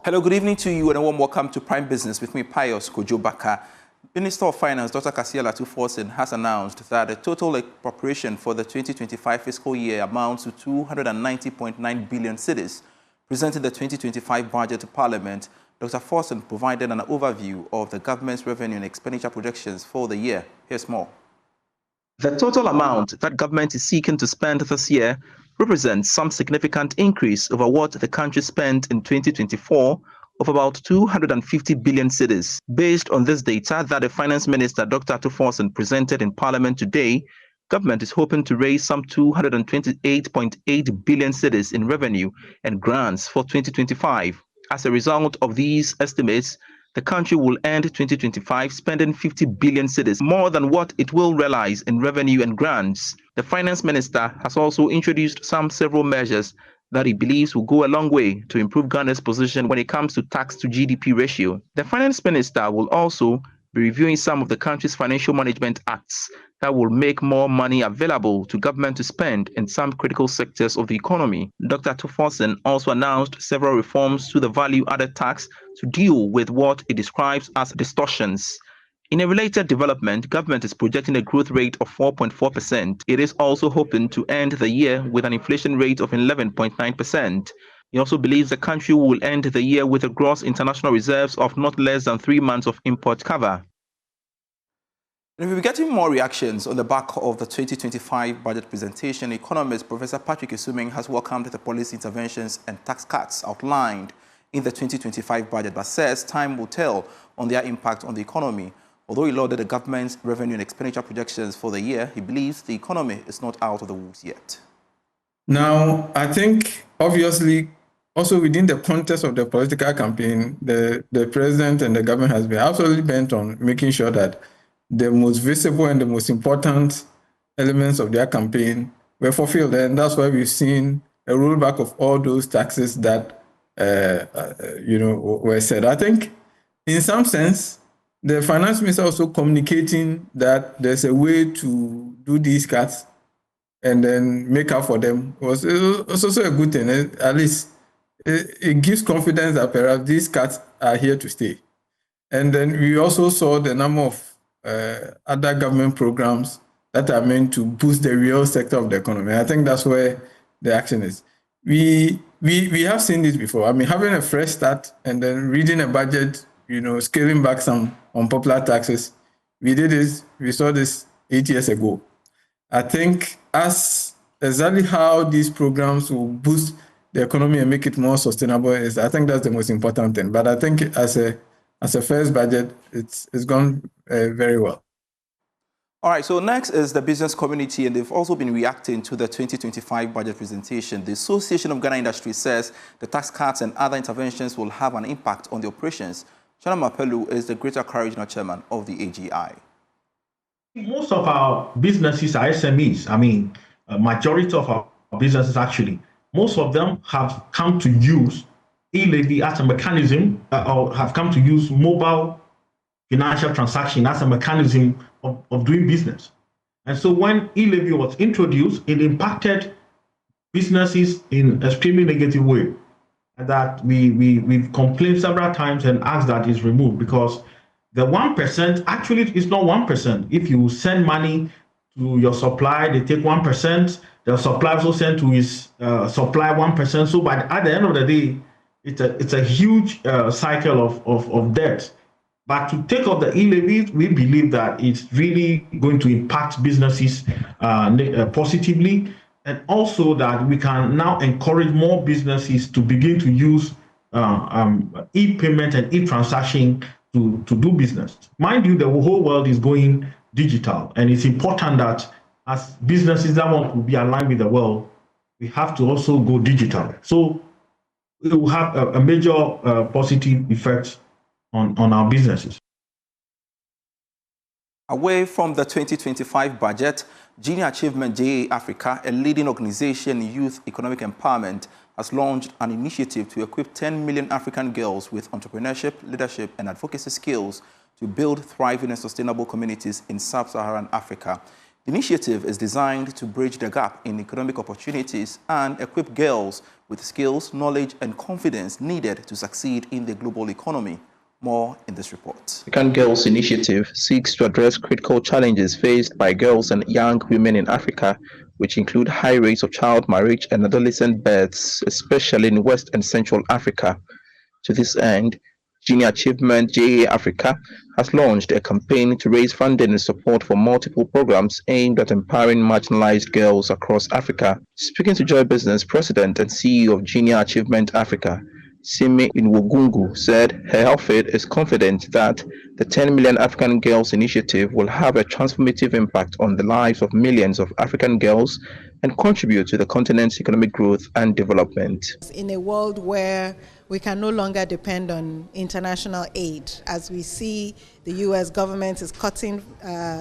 Hello, good evening to you and a warm welcome to Prime Business with me, Pius Kojobaka. Minister of Finance, Dr. Kasiela Tuforsen, has announced that the total appropriation for the 2025 fiscal year amounts to 290.9 billion cedis. Presenting the 2025 budget to Parliament, Dr. Forsen provided an overview of the government's revenue and expenditure projections for the year. Here's more. The total amount that government is seeking to spend this year represents some significant increase over what the country spent in 2024 of about 250 billion cedis. Based on this data that the Finance Minister, Dr. Tuforsen, presented in Parliament today, government is hoping to raise some 228.8 billion cedis in revenue and grants for 2025. As a result of these estimates, the country will end 2025 spending 50 billion cedis, more than what it will realize in revenue and grants. The Finance Minister has also introduced several measures that he believes will go a long way to improve Ghana's position when it comes to tax to GDP ratio. The Finance Minister will also be reviewing some of the country's financial management acts that will make more money available to government to spend in some critical sectors of the economy. Dr. Tuforsen also announced several reforms to the value-added tax to deal with what he describes as distortions. In a related development, government is projecting a growth rate of 4.4%. It is also hoping to end the year with an inflation rate of 11.9%. He also believes the country will end the year with a gross international reserves of not less than 3 months of import cover. And we'll be getting more reactions on the back of the 2025 budget presentation. Economist Professor Patrick Isuming has welcomed the policy interventions and tax cuts outlined in the 2025 budget, but says time will tell on their impact on the economy. Although he lauded the government's revenue and expenditure projections for the year, he believes the economy is not out of the woods yet. Now, I think, obviously, also within the context of the political campaign, the president and the government has been absolutely bent on making sure that the most visible and the most important elements of their campaign were fulfilled. And that's why we've seen a rollback of all those taxes that, were said. I think, in some sense, the finance minister also communicating that there's a way to do these cuts and then make up for them was also a good thing. At least it gives confidence that perhaps these cuts are here to stay. And then we also saw the number of other government programs that are meant to boost the real sector of the economy. I think that's where the action is. We have seen this before. I mean, having a fresh start and then reading a budget, scaling back some unpopular taxes. We did this, we saw this 8 years ago. I think as exactly how these programs will boost the economy and make it more sustainable I think that's the most important thing. But I think as a first budget, it's gone very well. All right, so next is the business community, and they've also been reacting to the 2025 budget presentation. The Association of Ghana Industry says the tax cuts and other interventions will have an impact on the operations. Chana Mapelu is the Greater Accra Regional Chairman of the AGI. Most of our businesses are SMEs. I mean, a majority of our businesses actually, most of them have come to use e-levy as a mechanism, or have come to use mobile financial transaction as a mechanism of doing business. And so when e-levy was introduced, it impacted businesses in an extremely negative way. And that we've complained several times and asked that it's removed, because the 1% actually is not 1%. If you send money to your supplier, they take 1%. The supplier also send to his supplier 1%. So at the end of the day, it's a huge cycle of debt. But to take off the e-levies, we believe that it's really going to impact businesses positively, and also that we can now encourage more businesses to begin to use e-payment and e-transaction to do business. Mind you, the whole world is going digital, and it's important that as businesses that want to be aligned with the world, we have to also go digital. So it will have a major positive effect on our businesses. Away from the 2025 budget, Junior Achievement JA Africa, a leading organization in youth economic empowerment, has launched an initiative to equip 10 million African girls with entrepreneurship, leadership, and advocacy skills to build thriving and sustainable communities in sub-Saharan Africa. The initiative is designed to bridge the gap in economic opportunities and equip girls with skills, knowledge, and confidence needed to succeed in the global economy. More in this report. African Girls Initiative seeks to address critical challenges faced by girls and young women in Africa, which include high rates of child marriage and adolescent births, especially in West and Central Africa. To this end, Junior Achievement JA Africa has launched a campaign to raise funding and support for multiple programs aimed at empowering marginalized girls across Africa. Speaking to Joy Business, President and CEO of Junior Achievement Africa, Simi Nwogungu, said her outfit is confident that the 10 Million African Girls Initiative will have a transformative impact on the lives of millions of African girls and contribute to the continent's economic growth and development. In a world where we can no longer depend on international aid, as we see the US government is cutting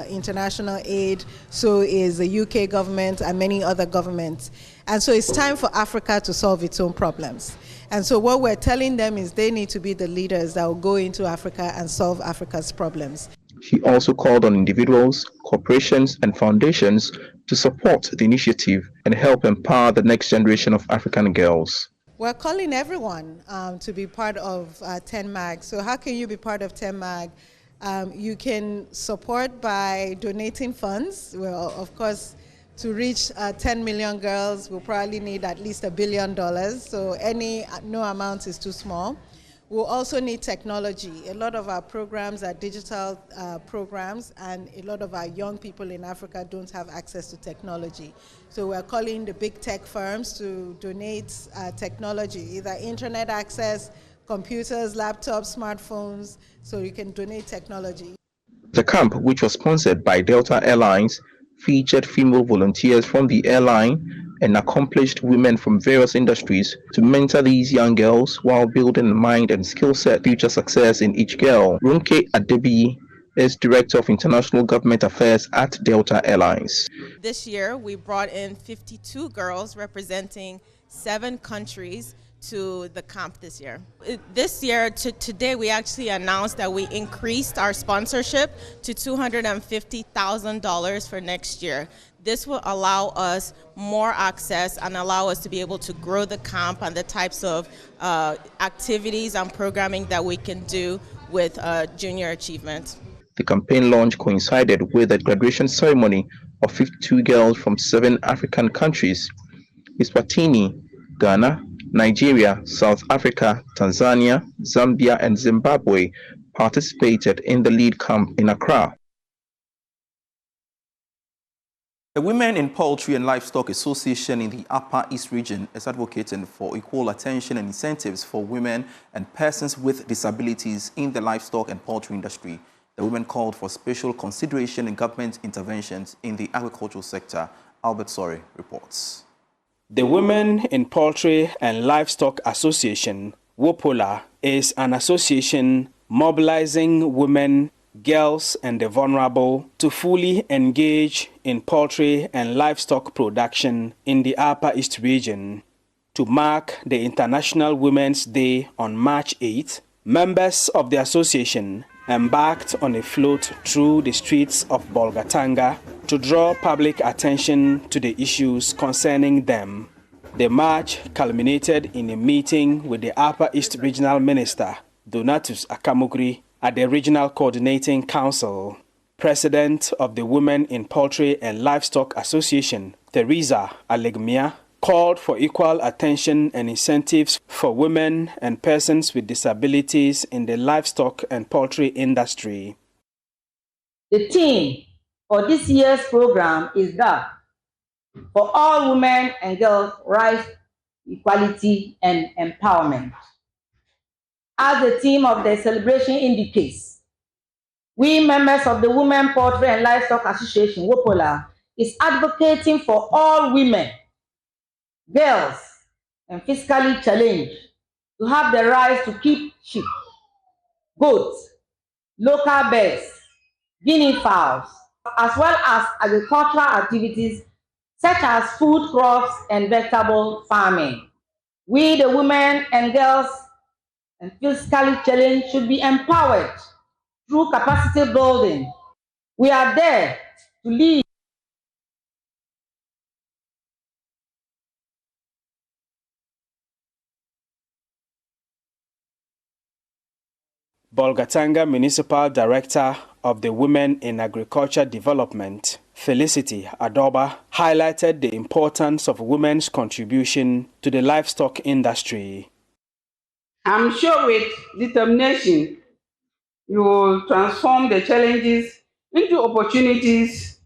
international aid, so is the UK government and many other governments. And so it's time for Africa to solve its own problems. And so what we're telling them is they need to be the leaders that will go into Africa and solve Africa's problems. She also called on individuals, corporations, and foundations to support the initiative and help empower the next generation of African girls. We're calling everyone to be part of 10 MAG. So how can you be part of 10 MAG? You can support by donating funds. Well, of course, to reach 10 million girls, we'll probably need at least $1 billion. So no amount is too small. We'll also need technology. A lot of our programs are digital programs, and a lot of our young people in Africa don't have access to technology. So we're calling the big tech firms to donate technology, either internet access, computers, laptops, smartphones, so you can donate technology. The camp, which was sponsored by Delta Airlines, featured female volunteers from the airline and accomplished women from various industries to mentor these young girls while building in mind and skill set future success in each girl. Ronke Adebi is Director of International Government Affairs at Delta Airlines. This year, we brought in 52 girls representing 7 countries to the camp this year. This year, today, we actually announced that we increased our sponsorship to $250,000 for next year. This will allow us more access and allow us to be able to grow the camp and the types of activities and programming that we can do with junior achievement. The campaign launch coincided with the graduation ceremony of 52 girls from 7 African countries: Eswatini, Ghana, Nigeria, South Africa, Tanzania, Zambia, and Zimbabwe participated in the lead camp in Accra. The Women in Poultry and Livestock Association in the Upper East Region is advocating for equal attention and incentives for women and persons with disabilities in the livestock and poultry industry. The women called for special consideration in government interventions in the agricultural sector. Albert Sori reports. The Women in Poultry and Livestock Association, WOPOLA, is an association mobilizing women, girls, and the vulnerable to fully engage in poultry and livestock production in the Upper East Region. To mark the International Women's Day on March 8th, members of the association embarked on a float through the streets of Bolgatanga to draw public attention to the issues concerning them. The march culminated in a meeting with the Upper East Regional Minister, Donatus Akamugri, at the Regional Coordinating Council. President of the Women in Poultry and Livestock Association, Teresa Alegmia, called for equal attention and incentives for women and persons with disabilities in the livestock and poultry industry. The theme for this year's program is that for all women and girls, rights, equality, and empowerment. As the theme of the celebration indicates, we members of the Women Poultry and Livestock Association, WOPOLA, is advocating for all women, girls, and physically challenged to have the right to keep sheep, goats, local birds, guinea fowls, as well as agricultural activities such as food crops and vegetable farming. We, the women and girls and physically challenged, should be empowered through capacity building. We are there to lead Bolgatanga Municipal Director of the Women in Agriculture Development, Felicity Adoba, highlighted the importance of women's contribution to the livestock industry. I'm sure with determination, you will transform the challenges into opportunities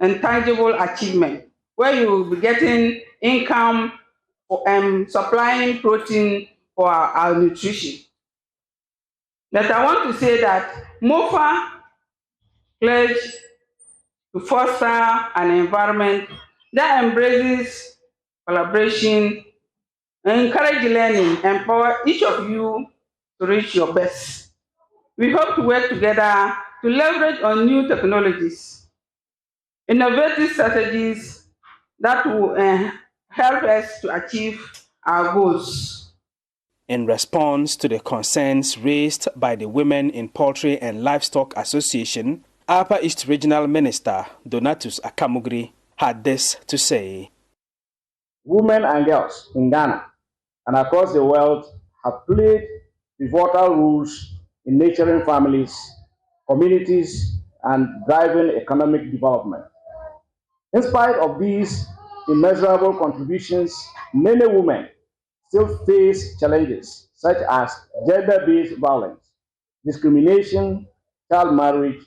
and tangible achievement, where you will be getting income and supplying protein for our nutrition. But I want to say that MOFA pledged to foster an environment that embraces collaboration, encourage learning, empower each of you to reach your best. We hope to work together to leverage on new technologies, innovative strategies that will help us to achieve our goals. In response to the concerns raised by the Women in Poultry and Livestock Association, Upper East Regional Minister Donatus Akamugri had this to say. Women and girls in Ghana and across the world have played pivotal roles in nurturing families, communities, and driving economic development. In spite of these immeasurable contributions, many women still face challenges such as gender-based violence, discrimination, child marriage,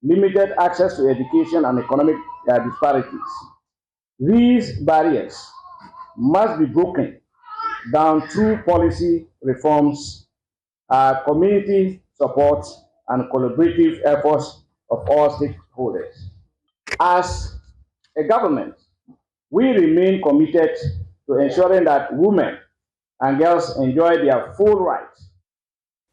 limited access to education, and economic disparities. These barriers must be broken down through policy reforms, community support, and collaborative efforts of all stakeholders. As a government, we remain committed to ensuring that women and girls enjoy their full rights.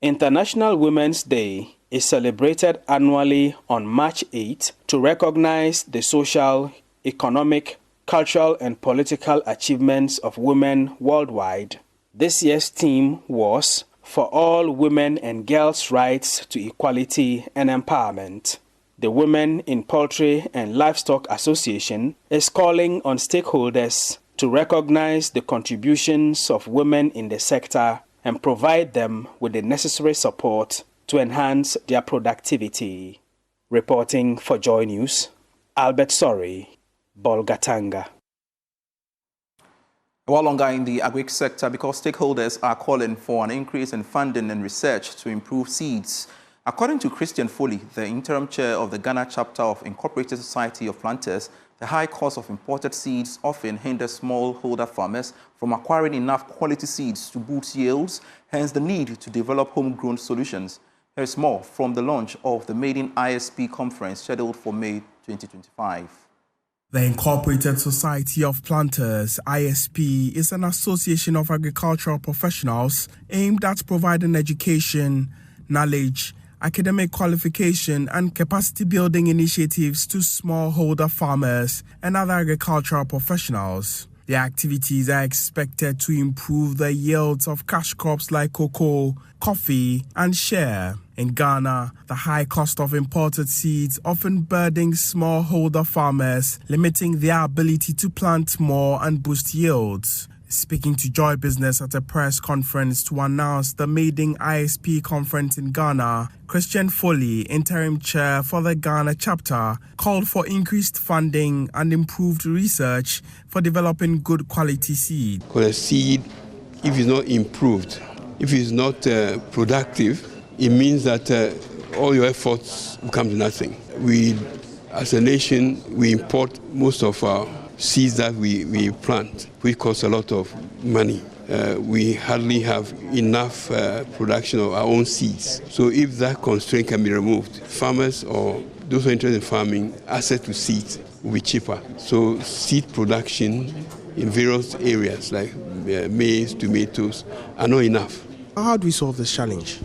International Women's Day is celebrated annually on March 8 to recognize the social, economic, cultural, and political achievements of women worldwide. This year's theme was For All Women and Girls' Rights to Equality and Empowerment. The Women in Poultry and Livestock Association is calling on stakeholders to recognize the contributions of women in the sector and provide them with the necessary support to enhance their productivity. Reporting for Joy News, Albert Sorry, Bolgatanga. While longer in the agri sector, because stakeholders are calling for an increase in funding and research to improve seeds. According to Christian Foley, the interim chair of the Ghana chapter of Incorporated Society of Planters, the high cost of imported seeds often hinders smallholder farmers from acquiring enough quality seeds to boost yields, hence the need to develop homegrown solutions. Here's more from the launch of the Maiden ISP conference scheduled for May 2025. The Incorporated Society of Planters, ISP, is an association of agricultural professionals aimed at providing education, knowledge, academic qualification, and capacity building initiatives to smallholder farmers and other agricultural professionals. The activities are expected to improve the yields of cash crops like cocoa, coffee, and shea. In Ghana, the high cost of imported seeds often burdens smallholder farmers, limiting their ability to plant more and boost yields. Speaking to Joy Business at a press conference to announce the Maiden ISP conference in Ghana, Christian Foley, interim chair for the Ghana chapter, called for increased funding and improved research for developing good quality seed. Because a seed, if it's not improved, if it's not productive, it means that all your efforts come to nothing. We, as a nation, we import most of our seeds that we plant, which costs a lot of money. We hardly have enough production of our own seeds. So if that constraint can be removed, farmers or those who are interested in farming, access to seeds will be cheaper. So seed production in various areas like maize, tomatoes are not enough. How do we solve this challenge?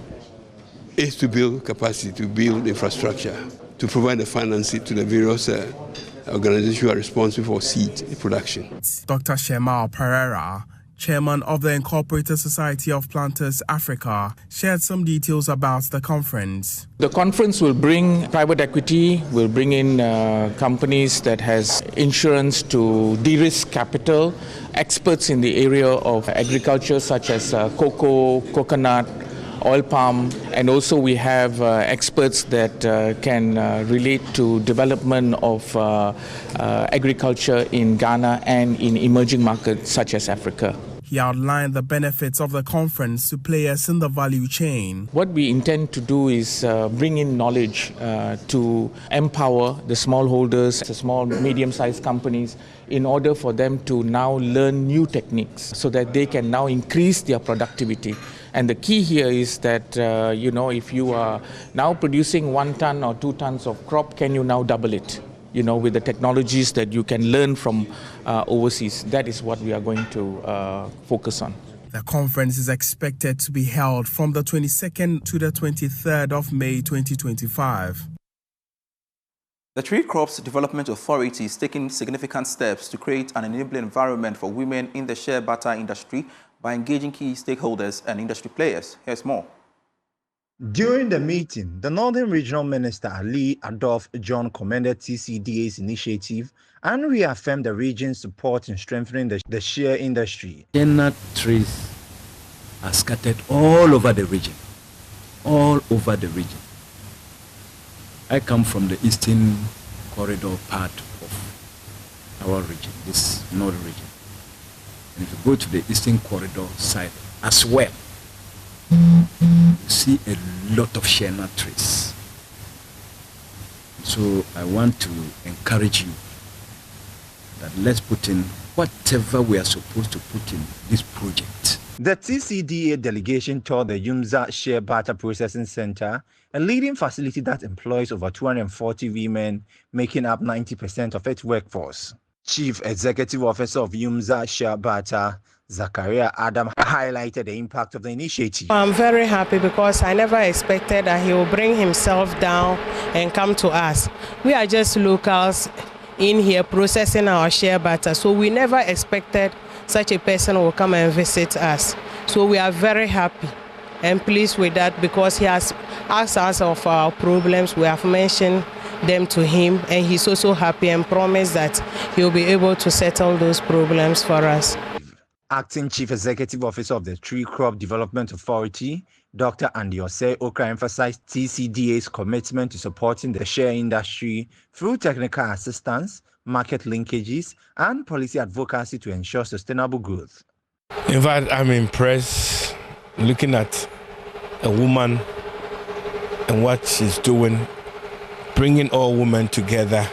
It's to build capacity, to build infrastructure, to provide the financing to the various organizations who are responsible for seed production. Dr. Shemal Pereira, chairman of the Incorporated Society of Planters Africa, shared some details about the conference. The conference will bring private equity, will bring in companies that has insurance to de-risk capital, experts in the area of agriculture such as cocoa, coconut, oil palm, and also we have experts that can relate to development of agriculture in Ghana and in emerging markets such as Africa. He outlined the benefits of the conference to players in the value chain. What we intend to do is bring in knowledge to empower the smallholders, the small, medium-sized companies, in order for them to now learn new techniques so that they can now increase their productivity. And the key here is that, if you are now producing 1 ton or 2 tons of crop, can you now double it? With the technologies that you can learn from overseas. That is what we are going to focus on. The conference is expected to be held from the 22nd to the 23rd of May 2025. The Tree Crops Development Authority is taking significant steps to create an enabling environment for women in the shea butter industry by engaging key stakeholders and industry players. Here's more. During the meeting, the Northern Regional Minister Ali Adolf John commended TCDA's initiative and reaffirmed the region's support in strengthening the shea industry. Shea trees are scattered all over the region. All over the region. I come from the eastern corridor part of our region, this northern region. And if you go to the eastern corridor side as well, you see a lot of shea nut trees. So I want to encourage you that let's put in whatever we are supposed to put in this project. The TCDA delegation toured the Yumza Shea Butter Processing Center, a leading facility that employs over 240 women, making up 90% of its workforce. Chief Executive Officer of Yumza Shea Butter, Zakaria Adam, highlighted the impact of the initiative. I'm very happy because I never expected that he will bring himself down and come to us. We are just locals in here processing our shea butter, so we never expected such a person will come and visit us. So we are very happy and pleased with that because he has asked us of our problems. We have mentioned them to him, and he's also happy and promised that he'll be able to settle those problems for us. Acting Chief Executive Officer of the Tree Crop Development Authority, Dr. Andiose Okra, emphasized TCDA's commitment to supporting the shea industry through technical assistance, market linkages, and policy advocacy to ensure sustainable growth. In fact, I'm impressed looking at a woman and what she's doing, bringing all women together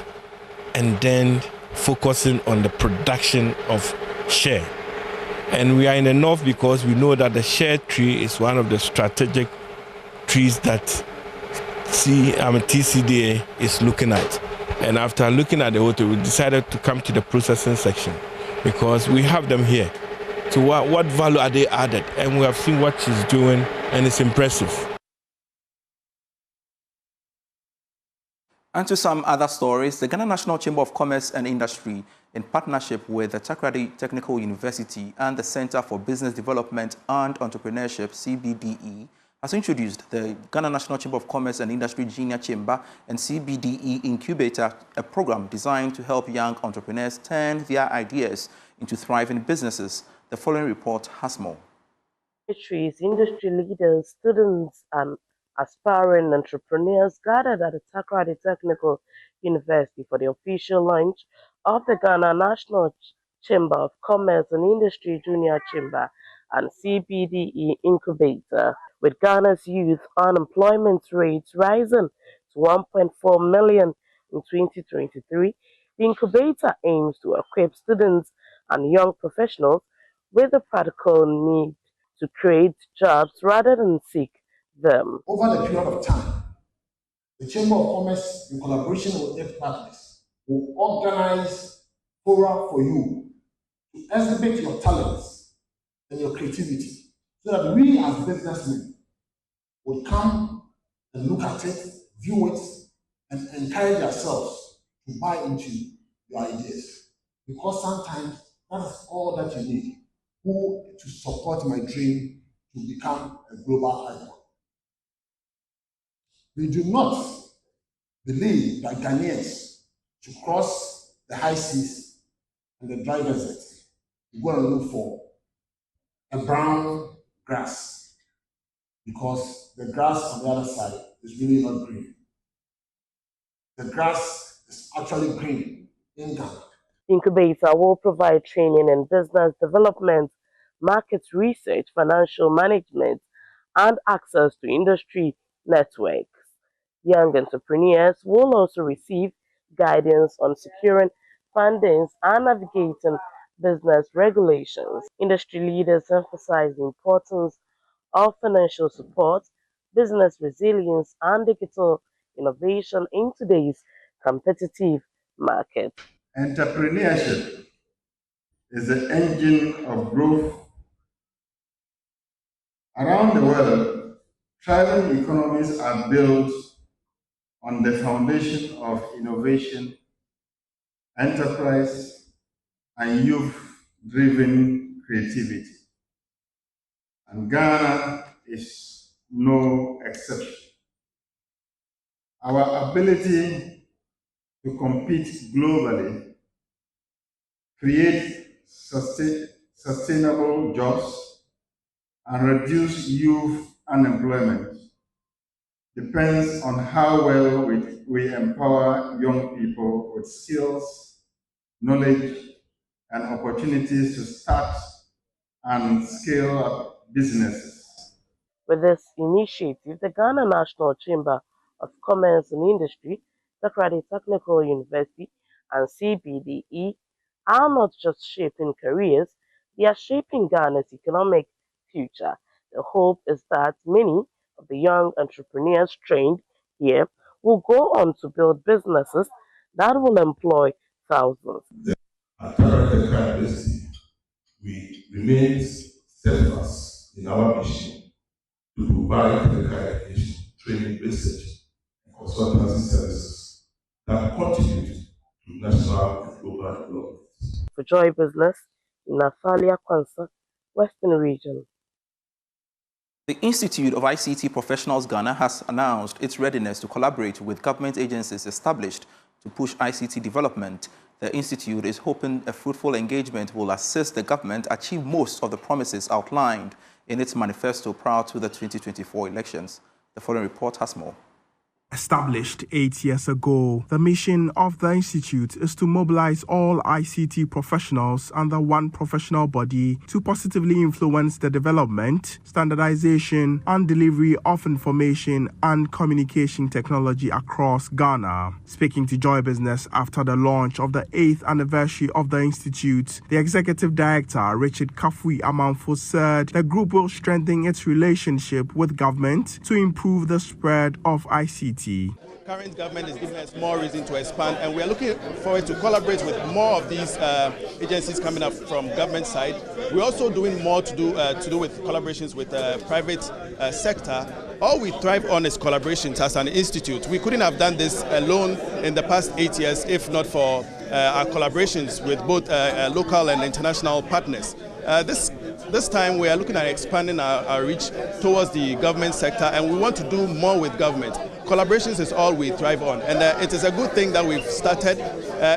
and then focusing on the production of shea. And we are in the north because we know that the shea tree is one of the strategic trees that TCDA is looking at. And after looking at the water, we decided to come to the processing section because we have them here. So what value are they added? And we have seen what she's doing, and it's impressive. And to some other stories, the Ghana National Chamber of Commerce and Industry, in partnership with the Takoradi Technical University and the Center for Business Development and Entrepreneurship, CBDE, has introduced the Ghana National Chamber of Commerce and Industry Junior Chamber and CBDE Incubator, a program designed to help young entrepreneurs turn their ideas into thriving businesses. The following report has more. Industry leaders, students, and aspiring entrepreneurs gathered at the Takoradi Technical University for the official launch of the Ghana National Chamber of Commerce and Industry Junior Chamber and CBDE Incubator. With Ghana's youth unemployment rates rising to 1.4 million in 2023, the incubator aims to equip students and young professionals with the practical need to create jobs rather than seek them. Over the period of time, the Chamber of Commerce, in collaboration with its partners, will organize fora for you to exhibit your talents and your creativity so that we as businessmen will come and look at it, view it, and encourage ourselves to buy into your ideas. Because sometimes that is all that you need to support my dream to become a global icon. We do not believe that Ghanaians should cross the high seas and the dry desert to go and look for a brown grass. because the grass on the other side is really not green. The grass is actually green in Ghana. Incubator will provide training in business development, market research, financial management, and access to industry networks. Young entrepreneurs will also receive guidance on securing fundings and navigating business regulations. Industry leaders emphasize the importance of financial support, business resilience, and digital innovation in today's competitive market. Entrepreneurship is the engine of growth. Around the world, thriving economies are built on the foundation of innovation, enterprise, and youth-driven creativity. And Ghana is no exception. Our ability to compete globally, create sustainable jobs, and reduce youth unemployment depends on how well we empower young people with skills, knowledge, and opportunities to start and scale up businesses. With this initiative, the Ghana National Chamber of Commerce and Industry, Takoradi Technical University, and CBDE are not just shaping careers, they are shaping Ghana's economic future. The hope is that many of the young entrepreneurs trained here will go on to build businesses that will employ thousands. At Takoradi, we remain steadfast in our mission to provide technical education, training, research, and consultancy services that contribute to national and global development. For Joy Business, in Afalia Kwanza, Western Region. The Institute of ICT Professionals Ghana has announced its readiness to collaborate with government agencies established to push ICT development. The institute is hoping a fruitful engagement will assist the government achieve most of the promises outlined in its manifesto prior to the 2024 elections. The following report has more. Established 8 years ago, the mission of the Institute is to mobilize all ICT professionals under one professional body to positively influence the development, standardization, and delivery of information and communication technology across Ghana. Speaking to Joy Business after the launch of the 8th anniversary of the Institute, the Executive Director, Richard Kafui Amanfo, said the group will strengthen its relationship with government to improve the spread of ICT. Current government is giving us more reason to expand, and we are looking forward to collaborate with more of these agencies coming up from government side. We're also doing more to do with collaborations with private sector. All we thrive on is collaborations as an institute. We couldn't have done this alone in the past 8 years if not for our collaborations with both local and international partners. This time we are looking at expanding our reach towards the government sector, and we want to do more with government. Collaborations is all we thrive on, and it is a good thing that we've started.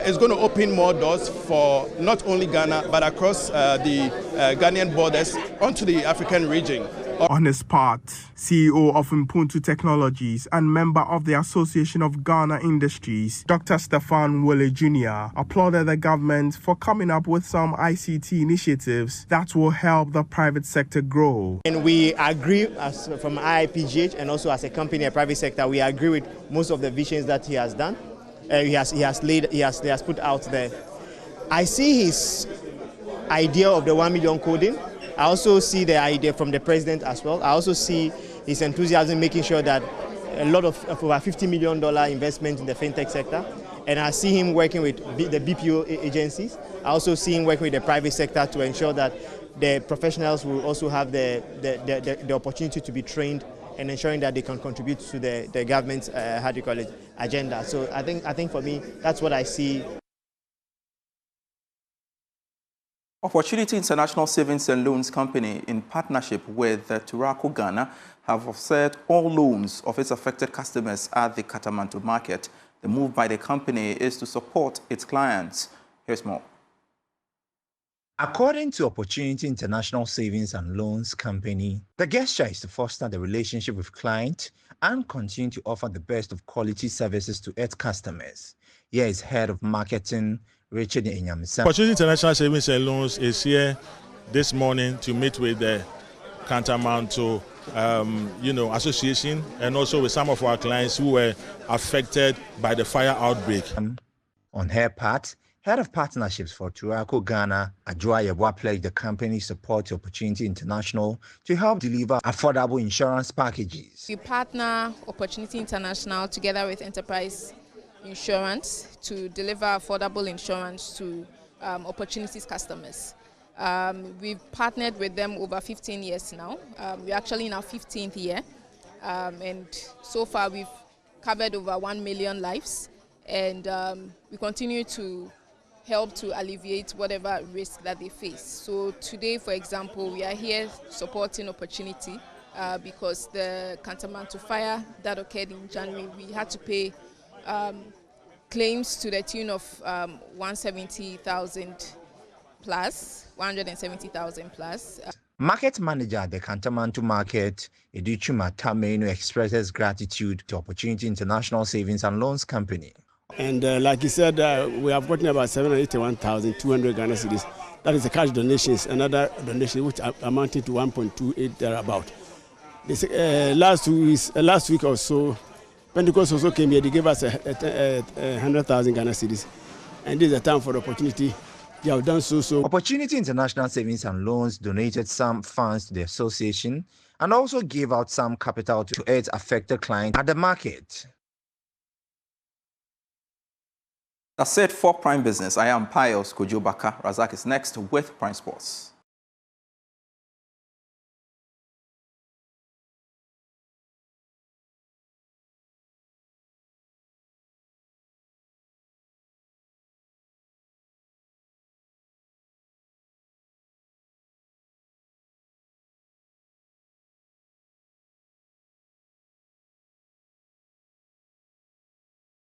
It's going to open more doors for not only Ghana but across the Ghanaian borders onto the African region. On his part, CEO of Mpuntu Technologies and member of the Association of Ghana Industries, Dr. Stefan Wole Jr., applauded the government for coming up with some ICT initiatives that will help the private sector grow. And we agree from IIPGH and also as a company, a private sector, we agree with most of the visions that he has done. He has put out there. I see his idea of the 1 million coding. I also see the idea from the president as well. I also see his enthusiasm making sure that a lot of over $50 million investment in the fintech sector. And I see him working with the BPO agencies. I also see him working with the private sector to ensure that the professionals will also have the opportunity to be trained and ensuring that they can contribute to the government's agenda. So I think for me, that's what I see. Opportunity International Savings and Loans Company, in partnership with Turaco Ghana, have offset all loans of its affected customers at the Katamanto market. The move by the company is to support its clients. Here's more. According to Opportunity International Savings and Loans Company, the gesture is to foster the relationship with clients and continue to offer the best of quality services to its customers. Here is Head of Marketing, Richard Enyamisa. Opportunity International Savings and Loans is here this morning to meet with the Cantamanto association and also with some of our clients who were affected by the fire outbreak. On her part, Head of Partnerships for Turaco Ghana, Adjoa Yeboah, pledged the company's support to Opportunity International to help deliver affordable insurance packages. We partner Opportunity International together with Enterprise Insurance to deliver affordable insurance to Opportunity's customers. We've partnered with them over 15 years now. We're actually in our 15th year, and so far we've covered over 1 million lives, and we continue to help to alleviate whatever risk that they face. So today, for example, we are here supporting Opportunity because the Cantamanto fire that occurred in January, we had to pay claims to the tune of 170,000 plus. Market manager at the Cantamanto Market, Edichuma Tameno, expresses gratitude to Opportunity International Savings and Loans Company. And like you said, we have gotten about 781,200 Ghana cedis. That is the cash donations, another donation which amounted to 1.28 thereabout. Last week or so, Pentecost also came here. They gave us 100,000 Ghana cedis, and this is the time for the Opportunity. They have done so. Opportunity International Savings and Loans donated some funds to the association and also gave out some capital to its affected clients at the market. That's it for Prime Business. I am Pius Kojo Baka. Razak is next with Prime Sports.